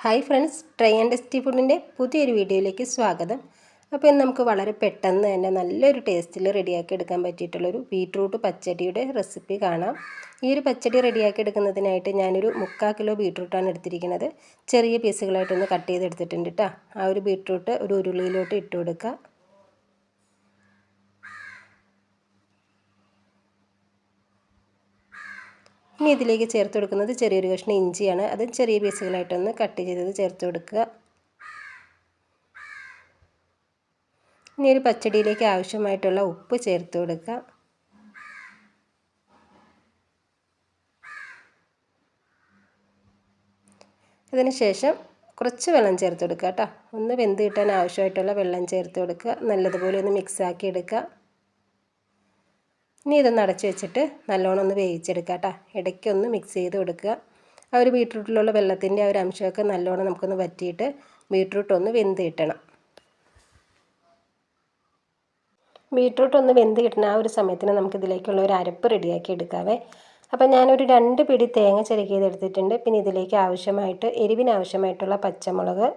Hi friends, try and ടെസ്റ്റി ഫുഡിൻ്റെ പുതിയൊരു വീഡിയോയിലേക്ക് സ്വാഗതം. അപ്പോൾ ഇന്ന് നമുക്ക് വളരെ പെട്ടെന്ന് തന്നെ നല്ലൊരു ടേസ്റ്റിൽ റെഡിയാക്കി എടുക്കാൻ പറ്റിയിട്ടുള്ളൊരു ബീട്രൂട്ട് പച്ചടിയുടെ റെസിപ്പി കാണാം. ഈ ഒരു പച്ചടി റെഡിയാക്കി എടുക്കുന്നതിനായിട്ട് ഞാനൊരു 3/4 കിലോ ബീട്രൂട്ടാണ് എടുത്തിരിക്കുന്നത്. ചെറിയ പീസുകളായിട്ടൊന്ന് കട്ട് ചെയ്തെടുത്തിട്ടുണ്ട് കേട്ടോ. ആ ഒരു ബീട്രൂട്ട് ഒരു ഉരുളിയിലോട്ട് ഇട്ട് കൊടുക്കുക. ഇനി ഇതിലേക്ക് ചേർത്ത് കൊടുക്കുന്നത് ചെറിയൊരു കഷ്ണം ഇഞ്ചിയാണ്. അത് ചെറിയ പീസുകളായിട്ടൊന്ന് കട്ട് ചെയ്തത് ചേർത്ത് കൊടുക്കുക. ഇനി ഒരു പച്ചടിയിലേക്ക് ആവശ്യമായിട്ടുള്ള ഉപ്പ് ചേർത്ത് കൊടുക്കുക. അതിനുശേഷം കുറച്ച് വെള്ളം ചേർത്ത് കൊടുക്കുക കേട്ടോ. ഒന്ന് വെന്ത് കിട്ടാൻ ആവശ്യമായിട്ടുള്ള വെള്ളം ചേർത്ത് കൊടുക്കുക. നല്ലതുപോലെ ഒന്ന് മിക്സാക്കി എടുക്കുക. ഇനി ഇതൊന്ന് അടച്ച് വെച്ചിട്ട് നല്ലോണം ഒന്ന് വേവിച്ചെടുക്കുക കേട്ടോ. ഇടയ്ക്കൊന്ന് മിക്സ് ചെയ്ത് കൊടുക്കുക. ആ ഒരു ബീട്രൂട്ടിലുള്ള വെള്ളത്തിൻ്റെ ആ ഒരു അംശമൊക്കെ നല്ലോണം നമുക്കൊന്ന് വറ്റിയിട്ട് ബീട്രൂട്ട് ഒന്ന് വെന്ത് കിട്ടണം. ബീട്രൂട്ട് ഒന്ന് വെന്ത് കിട്ടുന്ന ആ ഒരു സമയത്തിന് നമുക്കിതിലേക്കുള്ള ഒരു അരപ്പ് റെഡിയാക്കി എടുക്കാവേ. അപ്പം ഞാനൊരു 2 പിടി തേങ്ങ ചിരകിയത് എടുത്തിട്ടുണ്ട്. പിന്നെ ഇതിലേക്ക് ആവശ്യമായിട്ട് എരിവിന് ആവശ്യമായിട്ടുള്ള പച്ചമുളക്,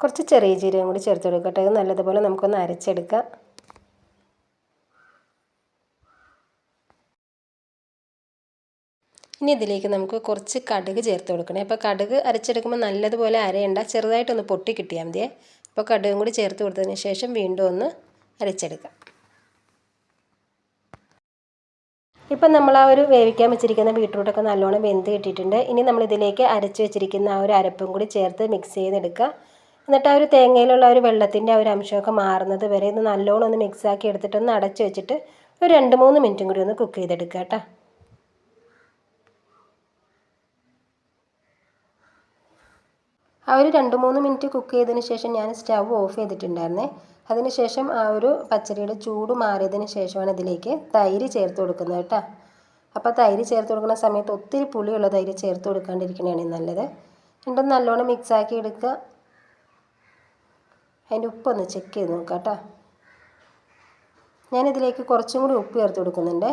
കുറച്ച് ചെറിയ ജീരകം കൂടി ചേർത്ത് കൊടുക്കട്ടെ. അത് നല്ലതുപോലെ നമുക്കൊന്ന് അരച്ചെടുക്കാം. ഇനി ഇതിലേക്ക് നമുക്ക് കുറച്ച് കടുക് ചേർത്ത് കൊടുക്കണേ. അപ്പോൾ കടുക് അരച്ചെടുക്കുമ്പോൾ നല്ലതുപോലെ അരയണ്ട, ചെറുതായിട്ടൊന്ന് പൊട്ടി കിട്ടിയാൽ മതിയേ. അപ്പോൾ കടുകും കൂടി ചേർത്ത് കൊടുത്തതിന് ശേഷം വീണ്ടും ഒന്ന് അരച്ചെടുക്കാം. ഇപ്പം നമ്മൾ ആ ഒരു വേവിക്കാൻ വെച്ചിരിക്കുന്ന ബീട്രൂട്ടൊക്കെ നല്ലോണം വെന്ത് കിട്ടിയിട്ടുണ്ട്. ഇനി നമ്മളിതിലേക്ക് അരച്ച് വെച്ചിരിക്കുന്ന ആ ഒരു അരപ്പും കൂടി ചേർത്ത് മിക്സ് ചെയ്തെടുക്കുക. എന്നിട്ട് ആ ഒരു തേങ്ങയിലുള്ള ഒരു വെള്ളത്തിൻ്റെ ആ ഒരു അംശമൊക്കെ മാറുന്നത് വരെ ഒന്ന് നല്ലോണം ഒന്ന് മിക്സാക്കി എടുത്തിട്ട് ഒന്ന് അടച്ച് വെച്ചിട്ട് ഒരു 2-3 മിനിറ്റും കൂടി ഒന്ന് കുക്ക് ചെയ്തെടുക്കുക കേട്ടോ. ആ ഒരു 2-3 മിനിറ്റ് കുക്ക് ചെയ്തതിന് ശേഷം ഞാൻ സ്റ്റവ് ഓഫ് ചെയ്തിട്ടുണ്ടായിരുന്നേ. അതിനുശേഷം ആ ഒരു പച്ചടിയുടെ ചൂട് മാറിയതിന് ശേഷമാണ് ഇതിലേക്ക് തൈര് ചേർത്ത് കൊടുക്കുന്നത് കേട്ടോ. അപ്പോൾ തൈര് ചേർത്ത് കൊടുക്കുന്ന സമയത്ത് ഒത്തിരി പുളിയുള്ള തൈര് ചേർത്ത് കൊടുക്കാണ്ടിരിക്കണതാണ് നല്ലത്. എന്നിട്ട് നല്ലോണം മിക്സാക്കി എടുക്കുക. അതിൻ്റെ ഉപ്പൊന്ന് ചെക്ക് ചെയ്ത് നോക്കാം കേട്ടോ. ഞാനിതിലേക്ക് കുറച്ചും കൂടി ഉപ്പ് ചേർത്ത് കൊടുക്കുന്നുണ്ട്.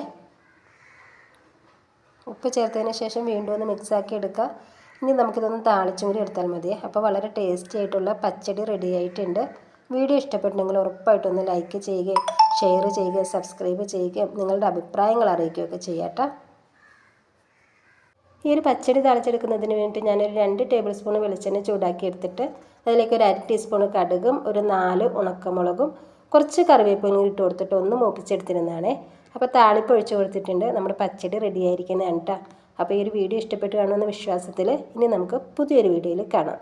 ഉപ്പ് ചേർത്തതിന് ശേഷം വീണ്ടും ഒന്ന് മിക്സാക്കി എടുക്കുക. ഇനി നമുക്കിതൊന്ന് താളിച്ചും കൂടി എടുത്താൽ മതി. അപ്പോൾ വളരെ ടേസ്റ്റി ആയിട്ടുള്ള പച്ചടി റെഡി ആയിട്ടുണ്ട്. വീഡിയോ ഇഷ്ടപ്പെട്ടുണ്ടെങ്കിൽ ഉറപ്പായിട്ടൊന്ന് ലൈക്ക് ചെയ്യുകയും ഷെയർ ചെയ്യുകയും സബ്സ്ക്രൈബ് ചെയ്യുകയും നിങ്ങളുടെ അഭിപ്രായങ്ങൾ അറിയിക്കുകയൊക്കെ ചെയ്യാട്ടോ. ഈ ഒരു പച്ചടി താളിച്ചെടുക്കുന്നതിന് വേണ്ടി ഞാനൊരു 2 ടേബിൾ സ്പൂൺ വെളിച്ചെണ്ണ ചൂടാക്കി എടുത്തിട്ട് അതിലേക്ക് ഒരു 1/2 ടീസ്പൂൺ കടുകും ഒരു 4 ഉണക്കമുളകും കുറച്ച് കറിവേപ്പിലും ഇട്ട് കൊടുത്തിട്ട് ഒന്ന് മൂപ്പിച്ചെടുത്തിരുന്നതാണ്. അപ്പോൾ താളിപ്പ് ഒഴിച്ച് കൊടുത്തിട്ടുണ്ട്. നമ്മുടെ പച്ചടി റെഡി ആയിരിക്കുന്നതാണ് കേട്ടോ. അപ്പോൾ ഈ ഒരു വീഡിയോ ഇഷ്ടപ്പെട്ട് കാണുമെന്ന വിശ്വാസത്തിൽ ഇനി നമുക്ക് പുതിയൊരു വീഡിയോയിൽ കാണാം.